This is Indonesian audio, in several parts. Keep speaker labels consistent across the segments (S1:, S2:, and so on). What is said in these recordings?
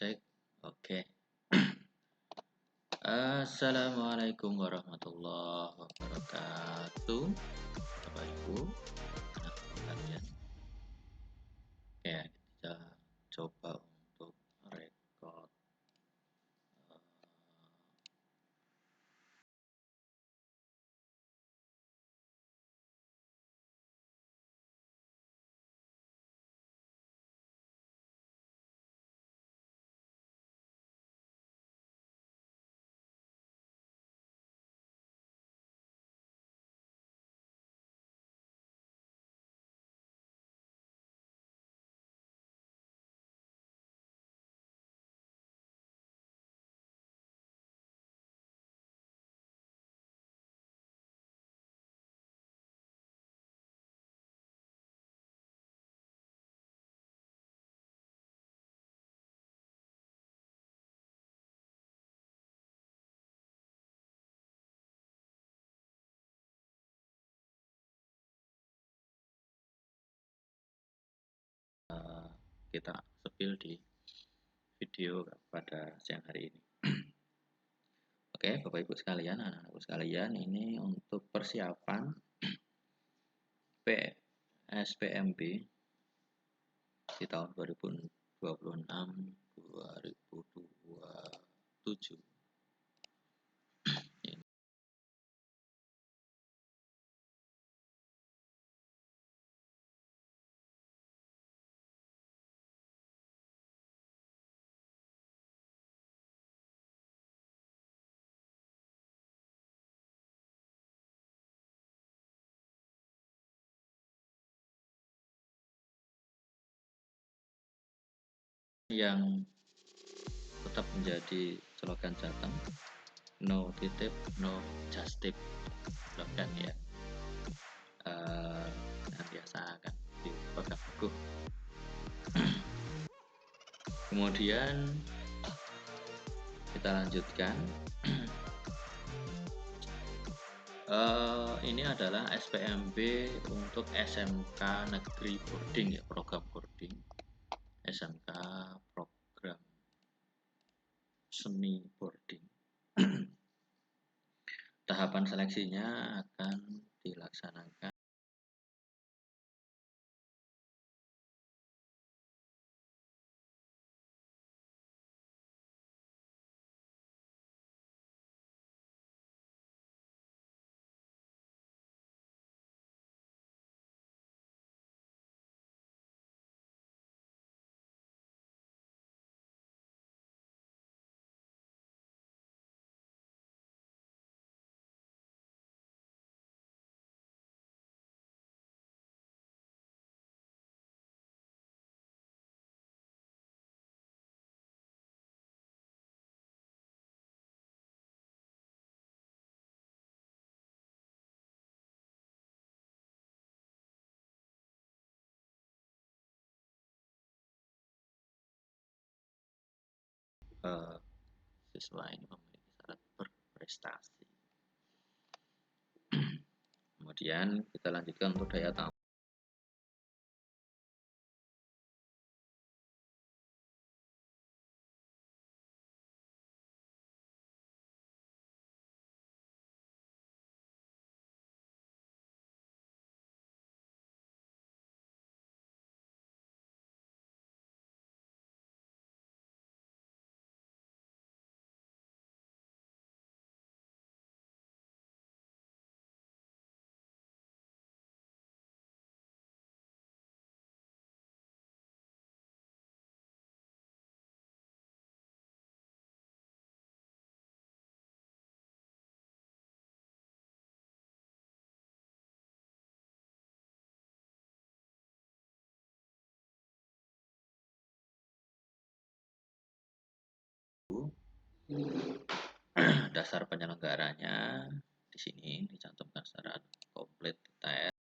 S1: Cek. Oke. Assalamualaikum warahmatullahi wabarakatuh. Bapak Ibu, anak kalian. Ya, kita coba untuk record. Kita spill di video pada siang hari ini. Oke, Bapak Ibu sekalian, anak-anakku sekalian, ini untuk persiapan PSPMB di tahun 2026-2027. Yang tetap menjadi slogan Jateng, no titip, no just tip, slogan ya. Biasa akan dipegang teguh. Kemudian kita lanjutkan. Ini adalah SPMB untuk SMK Negeri Boarding ya, program boarding. SMK program semi boarding. Tahapan seleksinya akan dilaksanakan siswa ini memiliki syarat berprestasi. Kemudian kita lanjutkan untuk daya tampung. Dasar penyelenggaranya di sini dicantumkan secara komplit detail.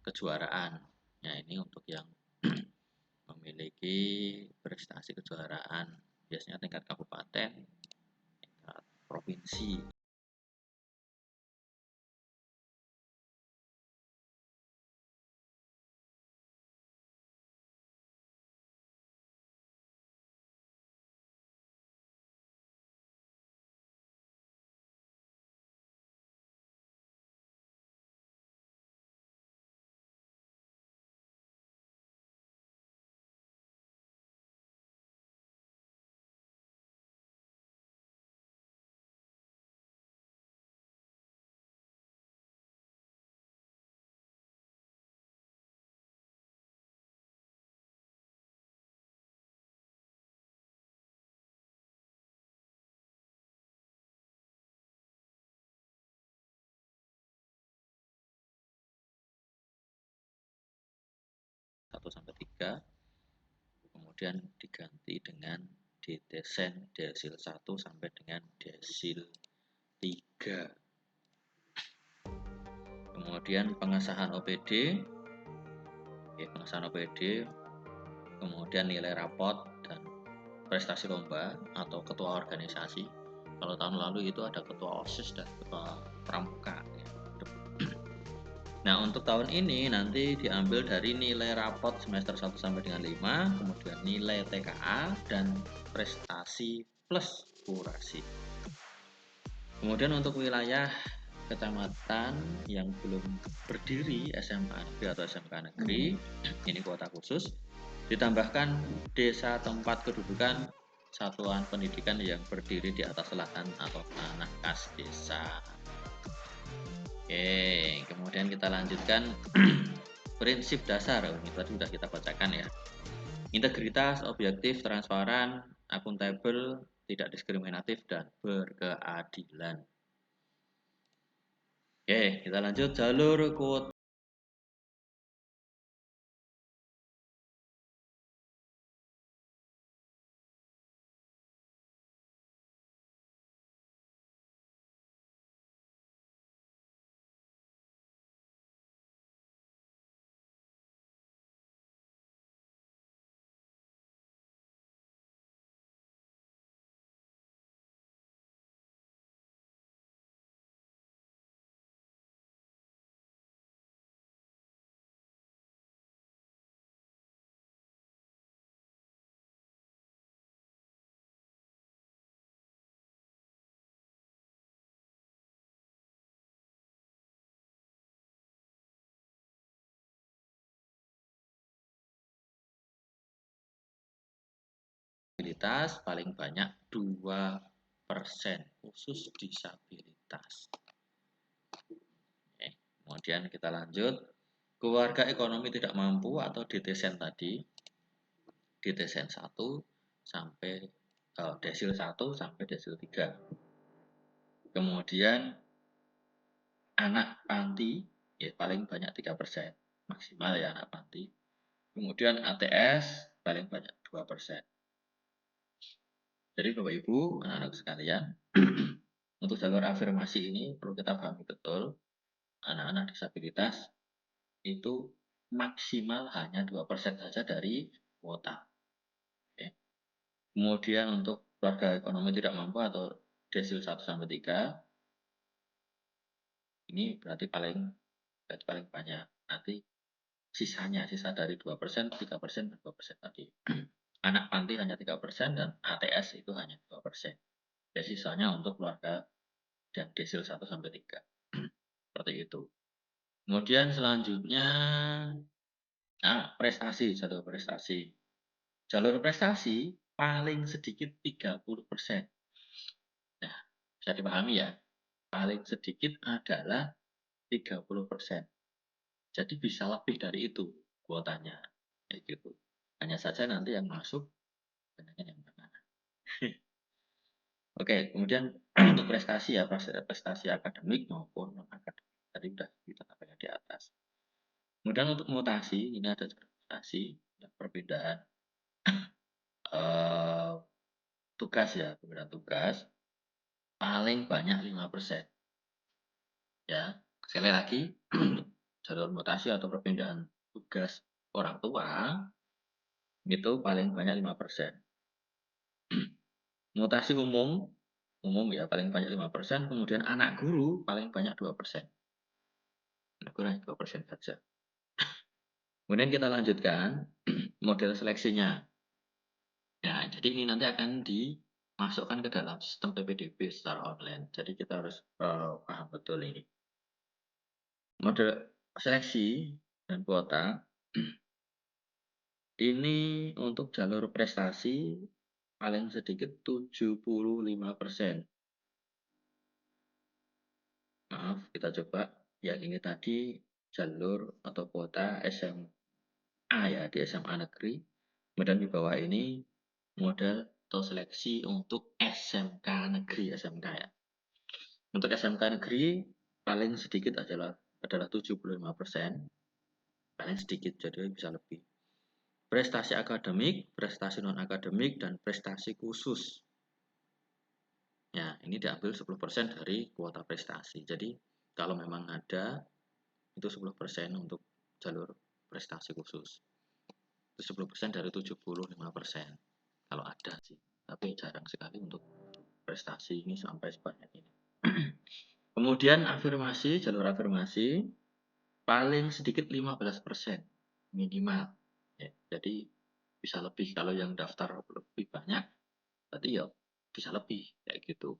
S1: kejuaraan. Nah, ini untuk yang memiliki prestasi kejuaraan, biasanya tingkat kabupaten, tingkat provinsi. Satu sampai 3, kemudian diganti dengan detesen desil 1 sampai dengan desil 3. Kemudian pengesahan OPD, pengesahan OPD, kemudian nilai rapot dan prestasi lomba atau ketua organisasi. Kalau tahun lalu itu ada ketua OSIS dan ketua pramuka. Nah, untuk tahun ini nanti diambil dari nilai rapot semester 1 sampai dengan 5, kemudian nilai TKA dan prestasi plus kurasi. Kemudian untuk wilayah kecamatan yang belum berdiri SMA negeri atau SMK negeri, ini kuota khusus, ditambahkan desa tempat kedudukan satuan pendidikan yang berdiri di atas lahan atau tanah kas desa. Oke, kemudian kita lanjutkan prinsip dasar. Ini tadi sudah kita bacakan ya. Integritas, objektif, transparan, akuntabel, tidak diskriminatif, dan berkeadilan. Oke, kita lanjut jalur kuota. Disabilitas paling banyak 2%, khusus disabilitas. Oke, kemudian kita lanjut, keluarga ekonomi tidak mampu atau DTSEN tadi, DTSEN 1 sampai desil 1 sampai desil 3. Kemudian anak panti ya paling banyak 3%, maksimal ya anak panti. Kemudian ATS paling banyak 2%. Jadi Bapak Ibu, anak-anak sekalian, untuk jalur afirmasi ini perlu kita pahami betul, anak-anak disabilitas itu maksimal hanya 2% saja dari kuota. Oke. Kemudian untuk keluarga ekonomi tidak mampu atau desil 1 sampai 3, ini berarti paling banyak. Nanti sisa dari 2%, 3%, dan 2% tadi. Anak panti hanya 3% dan ATS itu hanya 2%. Jadi sisanya untuk keluarga dan desil 1 sampai 3. Seperti itu. Kemudian selanjutnya prestasi, jalur prestasi. Jalur prestasi paling sedikit 30%. Nah, bisa dipahami ya. Paling sedikit adalah 30%. Jadi bisa lebih dari itu kuotanya. Kayak gitu. Hanya saja nanti yang masuk kebanyakan yang mana. Oke, kemudian untuk prestasi ya, prestasi akademik maupun non akademik. Tadi sudah kita sampaikan di atas. Kemudian untuk mutasi, ini ada mutasi, perbedaan tugas ya, perbedaan tugas paling banyak 5%. Ya, sekali lagi jalur mutasi atau perpindahan tugas orang tua itu paling banyak 5%. Mutasi umum ya paling banyak 5%, kemudian anak guru paling banyak 2%. Anak guru hanya 2% saja. Kemudian kita lanjutkan model seleksinya. Ya, jadi ini nanti akan dimasukkan ke dalam sistem PPDB secara online. Jadi kita harus paham betul ini. Model seleksi dan kuota ini untuk jalur prestasi paling sedikit 75%. Maaf, kita coba yang ini tadi jalur atau kuota SMA ya, di SMA negeri. Kemudian di bawah ini model atau seleksi untuk SMK negeri, SMK ya. Untuk SMK negeri paling sedikit adalah 75%, paling sedikit, jadi bisa lebih. Prestasi akademik, prestasi non akademik, dan prestasi khusus. Ya, ini diambil 10% dari kuota prestasi. Jadi kalau memang ada itu 10% untuk jalur prestasi khusus. Itu 10% dari 75%. Kalau ada sih, tapi jarang sekali untuk prestasi ini sampai sebanyak ini. Kemudian afirmasi, jalur afirmasi paling sedikit 15% minimal. Ya, jadi bisa lebih kalau yang daftar lebih banyak, berarti ya bisa lebih kayak gitu.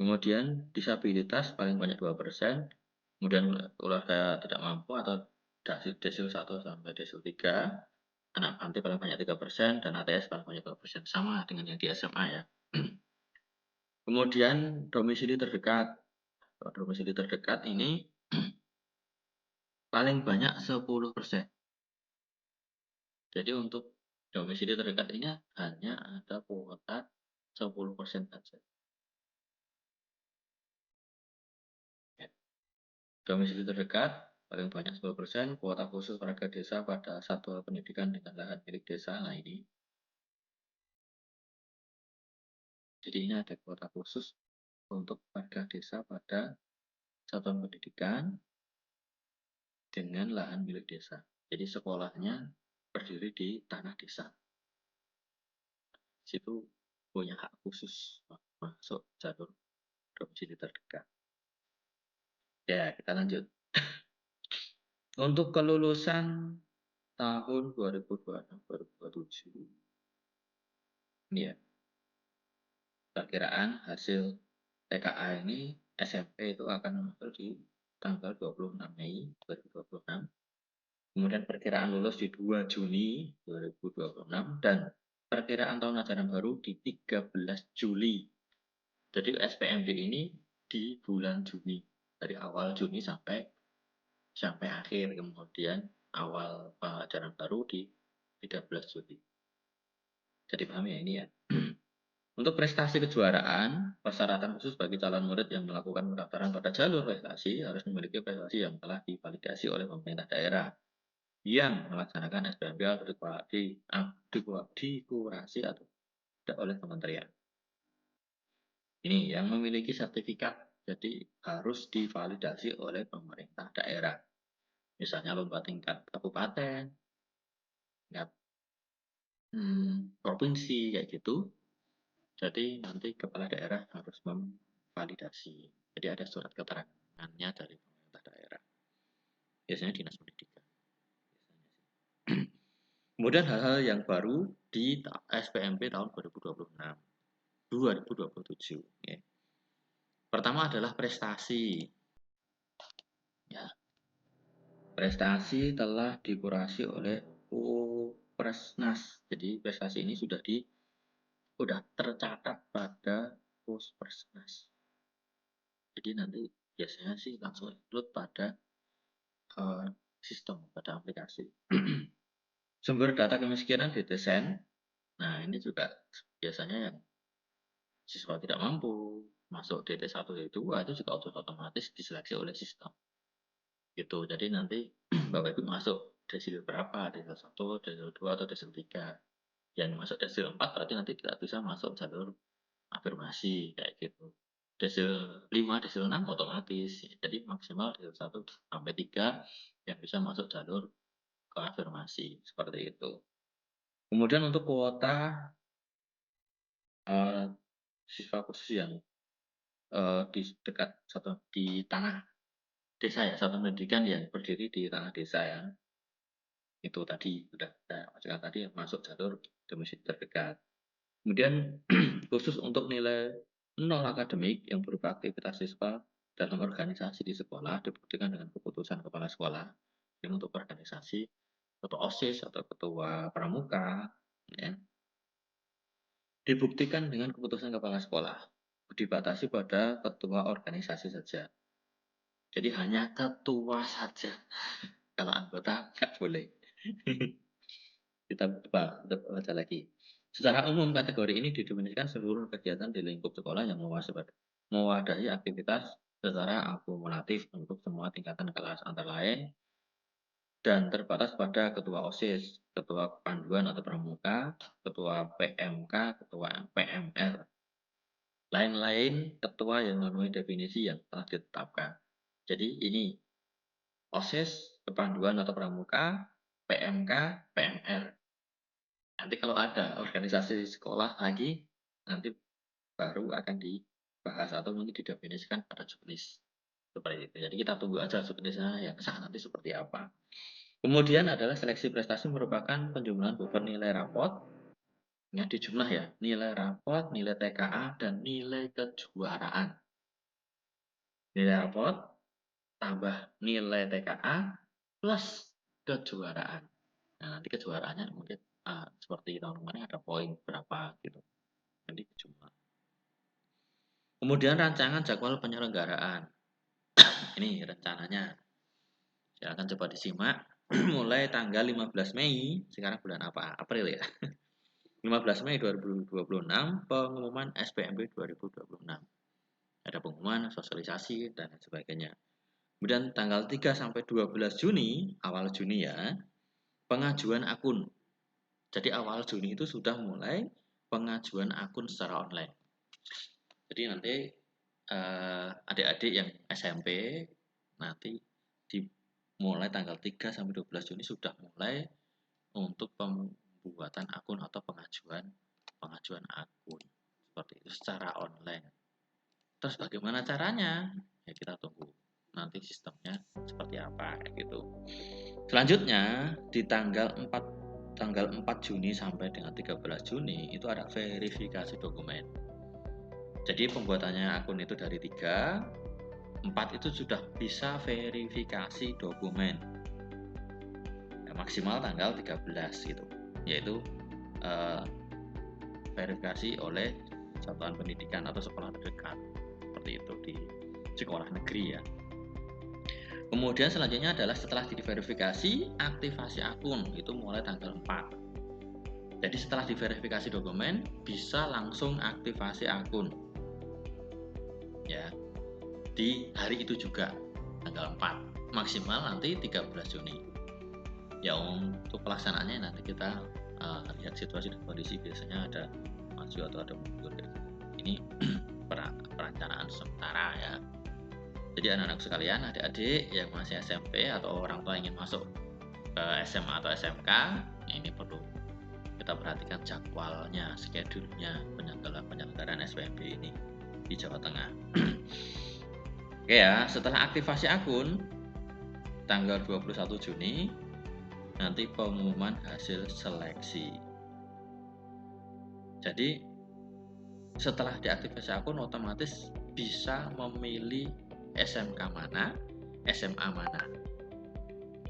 S1: Kemudian disabilitas paling banyak 2%, kemudian keluarga tidak mampu atau desil 1 sampai desil 3, anak panti paling banyak 3%, dan ATS paling banyak 2%, sama dengan yang di SMA ya. Kemudian domisili terdekat. Domisili terdekat ini paling banyak 10%. Jadi untuk domisili terdekat ini hanya ada kuota 10% saja. Domisili terdekat paling banyak 10%, kuota khusus warga desa pada satuan pendidikan dengan lahan milik desa. Nah ini. Jadi ini ada kuota khusus untuk warga desa pada satuan pendidikan dengan lahan milik desa. Jadi sekolahnya berdiri di tanah desa. Situ punya hak khusus masuk jalur domisili terdekat. Ya, kita lanjut. Untuk kelulusan tahun 2026-2027, ini ya, perkiraan hasil TKA ini SMP itu akan muncul di tanggal 26 Mei 2026. Kemudian perkiraan lulus di 2 Juni 2026 dan perkiraan tahun ajaran baru di 13 Juli. Jadi SPMB ini di bulan Juni, dari awal Juni sampai akhir, kemudian awal ajaran baru di 13 Juli. Jadi paham ya ini ya. Untuk prestasi kejuaraan, persyaratan khusus bagi calon murid yang melakukan pendaftaran pada jalur prestasi harus memiliki prestasi yang telah divalidasi oleh pemerintah daerah yang melaksanakan SPMB atau dikurasi atau tidak oleh kementerian. Ini yang memiliki sertifikat, jadi harus divalidasi oleh pemerintah daerah. Misalnya lomba tingkat kabupaten, tingkat provinsi kayak gitu. Jadi nanti kepala daerah harus memvalidasi. Jadi ada surat keterangannya dari pemerintah daerah. Biasanya dinas pendidikan. Kemudian hal-hal yang baru di SPMB tahun 2026, 2027. Ya. Pertama adalah prestasi. Ya. Prestasi telah dikurasi oleh Puspresnas. Jadi prestasi ini sudah tercatat pada Puspresnas. Jadi nanti biasanya sih langsung include pada sistem, pada aplikasi. Sumber data kemiskinan didesain. Nah ini juga biasanya yang siswa tidak mampu masuk DT1, DT2 itu juga otomatis diseleksi oleh sistem. Gitu. Jadi nanti Bapak Ibu masuk desil berapa, desil 1, desil 2, atau desil 3. Yang masuk desil 4 berarti nanti tidak bisa masuk jalur afirmasi kayak gitu. desil 5, desil 6 otomatis. Jadi maksimal desil 1 sampai 3 yang bisa masuk jalur keafirmasi, seperti itu. Kemudian untuk kuota siswa khusus yang di dekat di tanah desa ya, satuan pendidikan yang berdiri di tanah desa ya. Itu tadi sudah saya maksudkan tadi masuk jalur domisili terdekat. Kemudian khusus untuk nilai 0 akademik yang berupa aktivitas siswa dalam organisasi di sekolah dibuktikan dengan keputusan kepala sekolah. Jadi untuk organisasi ketua OSIS atau ketua pramuka ya, dibuktikan dengan keputusan kepala sekolah. Dibatasi pada ketua organisasi saja. Jadi hanya ketua saja. Kalau anggota nggak boleh. Kita baca lagi. Secara umum kategori ini didefinisikan seluruh kegiatan di lingkup sekolah yang mewadahi aktivitas secara akumulatif untuk semua tingkatan kelas antara lain dan terbatas pada ketua OSIS, ketua panduan atau pramuka, ketua PMK, ketua PMR. Lain-lain ketua yang memenuhi definisi yang telah ditetapkan. Jadi ini OSIS, kepanduan atau pramuka, PMK, PMR. Nanti kalau ada organisasi sekolah lagi, nanti baru akan dibahas atau mungkin didefinisikan pada juknis. Seperti itu. Jadi kita tunggu aja juknisnya yang sah nanti seperti apa. Kemudian adalah seleksi prestasi merupakan penjumlahan beban nilai rapot. Ini di jumlah ya, nilai rapot, nilai TKA, dan nilai kejuaraan. Nilai rapot tambah nilai TKA plus kejuaraan. Nah, nanti kejuaraannya mungkin seperti tahun kemarin ada poin berapa gitu. Nanti jumlah. Kemudian rancangan jadwal penyelenggaraan. Ini rencananya. Silakan coba disimak. Mulai tanggal 15 Mei, sekarang bulan apa? April ya. 15 Mei 2026, pengumuman SPMB 2026. Ada pengumuman, sosialisasi, dan sebagainya. Kemudian tanggal 3 sampai 12 Juni, awal Juni ya, pengajuan akun. Jadi awal Juni itu sudah mulai pengajuan akun secara online. Jadi nanti adik-adik yang SMP nanti mulai tanggal 3 sampai 12 Juni sudah mulai untuk pembuatan akun atau pengajuan akun seperti itu secara online. Terus bagaimana caranya? Ya kita tunggu nanti sistemnya seperti apa kayak gitu. Selanjutnya di tanggal 4 Juni sampai dengan 13 Juni itu ada verifikasi dokumen. Jadi pembuatannya akun itu dari 3, 4 itu sudah bisa verifikasi dokumen ya, maksimal tanggal 13 gitu, yaitu verifikasi oleh satuan pendidikan atau sekolah terdekat seperti itu di sekolah negeri ya. Kemudian selanjutnya adalah setelah diverifikasi aktivasi akun itu mulai tanggal 4. Jadi setelah diverifikasi dokumen bisa langsung aktivasi akun ya di hari itu juga tanggal 4, maksimal nanti 13 Juni. Ya untuk pelaksanaannya nanti kita lihat situasi dan kondisi, biasanya ada maju atau ada mundur gitu. Ini perencanaan sementara ya. Jadi anak-anak sekalian, adik-adik yang masih SMP atau orang tua ingin masuk ke SMA atau SMK, ini perlu kita perhatikan jadwalnya, schedule-nya penyelenggaraan SPMB ini di Jawa Tengah. Oke ya, setelah aktivasi akun tanggal 21 Juni nanti pengumuman hasil seleksi. Jadi setelah diaktifasi akun otomatis bisa memilih SMK mana, SMA mana.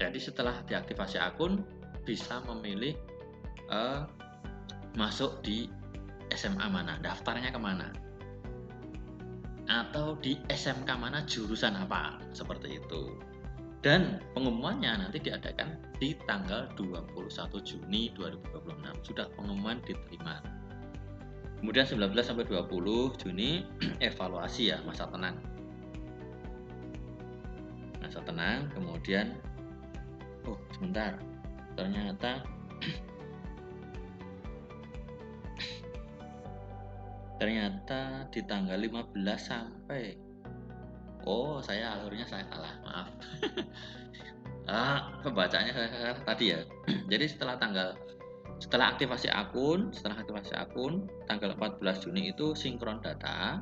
S1: Jadi setelah diaktifasi akun bisa memilih masuk di SMA mana, daftarnya kemana, atau di SMK mana, jurusan apa, seperti itu. Dan pengumumannya nanti diadakan di tanggal 21 Juni 2026. Sudah pengumuman diterima. Kemudian 19 sampai 20 Juni evaluasi ya, masa tenang. Masa tenang, kemudian sebentar. Ternyata Ternyata di tanggal 15 sampai, oh saya alurnya saya salah, maaf. Pembacaannya saya salah tadi ya. Jadi setelah aktivasi akun tanggal 14 Juni itu sinkron data.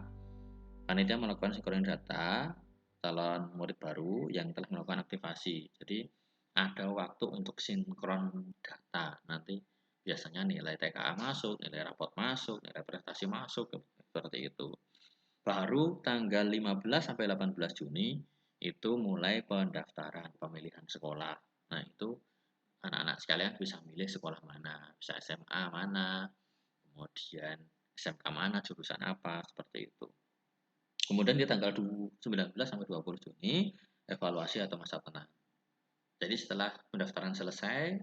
S1: Panitia melakukan sinkron data calon murid baru yang telah melakukan aktivasi. Jadi ada waktu untuk sinkron data. Nanti biasanya nilai TKA masuk, nilai rapot masuk, nilai prestasi masuk, seperti itu. Baru tanggal 15 sampai 18 Juni itu mulai pendaftaran pemilihan sekolah. Nah, itu anak-anak sekalian bisa milih sekolah mana, bisa SMA mana, kemudian SMK mana, jurusan apa, seperti itu. Kemudian di tanggal 19 sampai 20 Juni, evaluasi atau masa tenang. Jadi setelah pendaftaran selesai,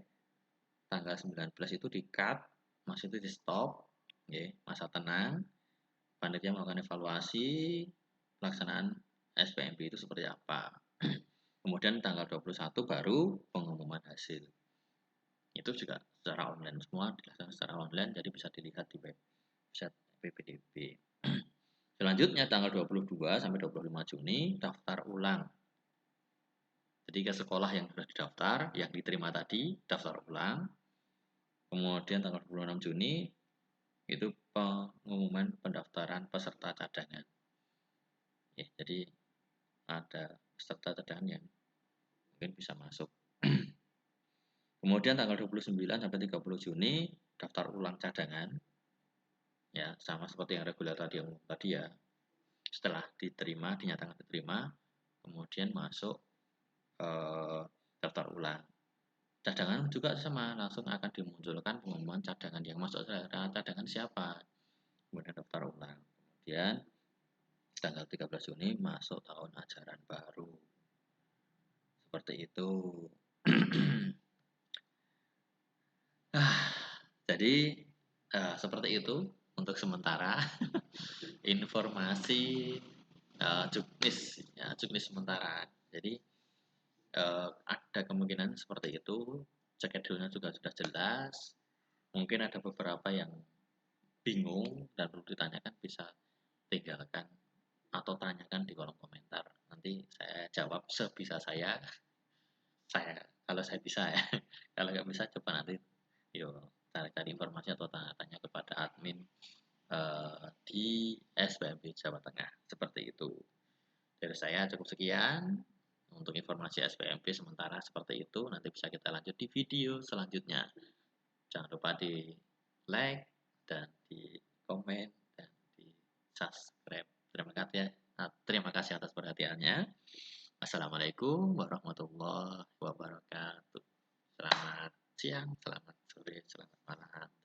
S1: tanggal 19 itu di-cut, masih itu di-stop, masa tenang, panitia melakukan evaluasi, pelaksanaan SPMB itu seperti apa. Kemudian tanggal 21 baru pengumuman hasil. Itu juga secara online semua, dilaksanakan secara online, jadi bisa dilihat di website PPDB. Selanjutnya tanggal 22 sampai 25 Juni daftar ulang. Jadi ke sekolah yang sudah didaftar, yang diterima tadi, daftar ulang. Kemudian tanggal 26 Juni itu pengumuman pendaftaran peserta cadangan. Ya, jadi ada peserta cadangan yang mungkin bisa masuk. Kemudian tanggal 29 sampai 30 Juni daftar ulang cadangan. Ya, sama seperti yang reguler tadi ya. Setelah diterima, dinyatakan diterima, kemudian masuk daftar ulang. Cadangan juga sama, langsung akan dimunculkan pengumuman cadangan yang masuk cadangan siapa. Kemudian daftar ulang. Kemudian tanggal 13 Juni masuk tahun ajaran baru. Seperti itu. Jadi seperti itu untuk sementara informasi juknis sementara. Jadi ada kemungkinan seperti itu. Schedule-nya juga sudah jelas. Mungkin ada beberapa yang bingung dan perlu ditanyakan, bisa tinggalkan atau tanyakan di kolom komentar. Nanti saya jawab sebisa saya. Kalau saya bisa ya. Kalau nggak bisa coba nanti cari informasi atau tanya-tanya kepada admin di SPMB Jawa Tengah. Seperti itu. Dari saya cukup sekian untuk informasi SPMB sementara seperti itu. Nanti bisa kita lanjut di video selanjutnya. Jangan lupa di like dan di komen dan di subscribe. Terima kasih atas perhatiannya. Assalamualaikum warahmatullahi wabarakatuh. Selamat siang, selamat sore, selamat malam.